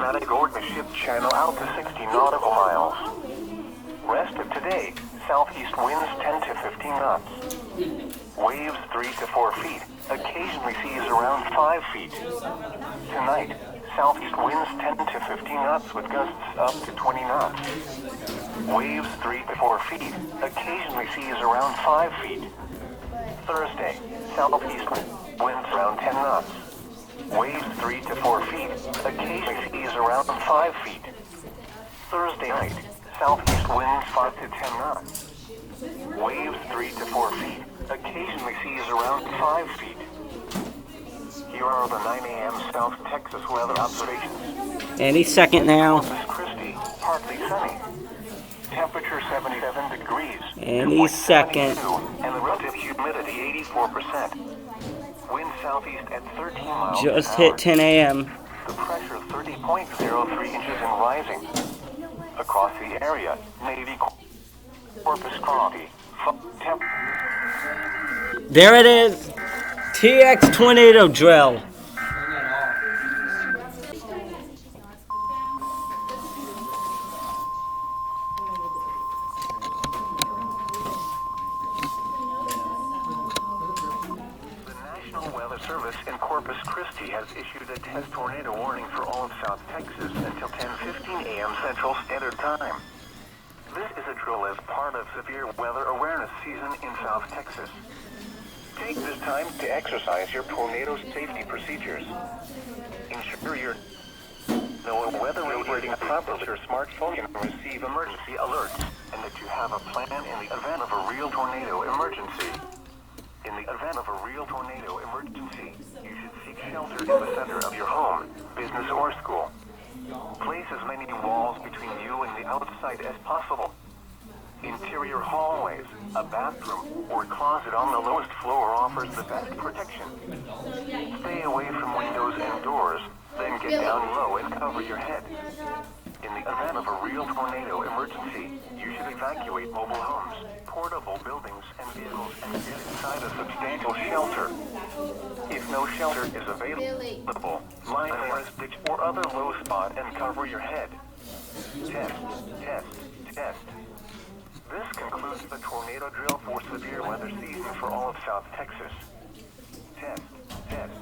Matagorda shift channel out to 60 nautical miles. Rest of today, southeast winds 10 to 15 knots. Waves 3 to 4 feet, occasionally seas around 5 feet. Tonight, southeast winds 10 to 15 knots with gusts up to 20 knots. Waves 3 to 4 feet, occasionally seas around 5 feet. Thursday, southeast winds around 10 knots. Waves 3 to 4 feet, occasionally seas around 5 feet. Thursday night, southeast winds 5 to 10 knots. Waves 3 to 4 feet, occasionally seas around 5 feet. Here are the 9 a.m. South Texas weather observations. Any second now. Corpus Christi, partly sunny. Temperature 77 degrees. Any second. And the relative humidity 84%. Wind southeast at 13 miles Just per hour. hit 10 a.m. The pressure 30.03 inches and rising. Across the area, Navy Corpus Christi. There it is. TX tornado drill. Weather Service in Corpus Christi has issued a test tornado warning for all of South Texas until 10:15 a.m. Central Standard Time. This is a drill as part of severe weather awareness season in South Texas. Take this time to exercise your tornado safety procedures. Ensure you know weather operating properly. Your smartphone can receive emergency alerts, and that you have a plan in the event of a real tornado emergency. In the event of a real tornado emergency, you should seek shelter in the center of your home, business, or school. Place as many walls between you and the outside as possible. Interior hallways, a bathroom, or closet on the lowest floor offers the best protection. Stay away from windows and doors, then get down low and cover your head. In the event of a real tornado emergency, you should evacuate mobile homes, portable buildings, and vehicles and get inside a substantial shelter. If no shelter is available, lie in a forest ditch or other low spot and cover your head. Test, test, test. This concludes the tornado drill for severe weather season for all of South Texas. Test, test.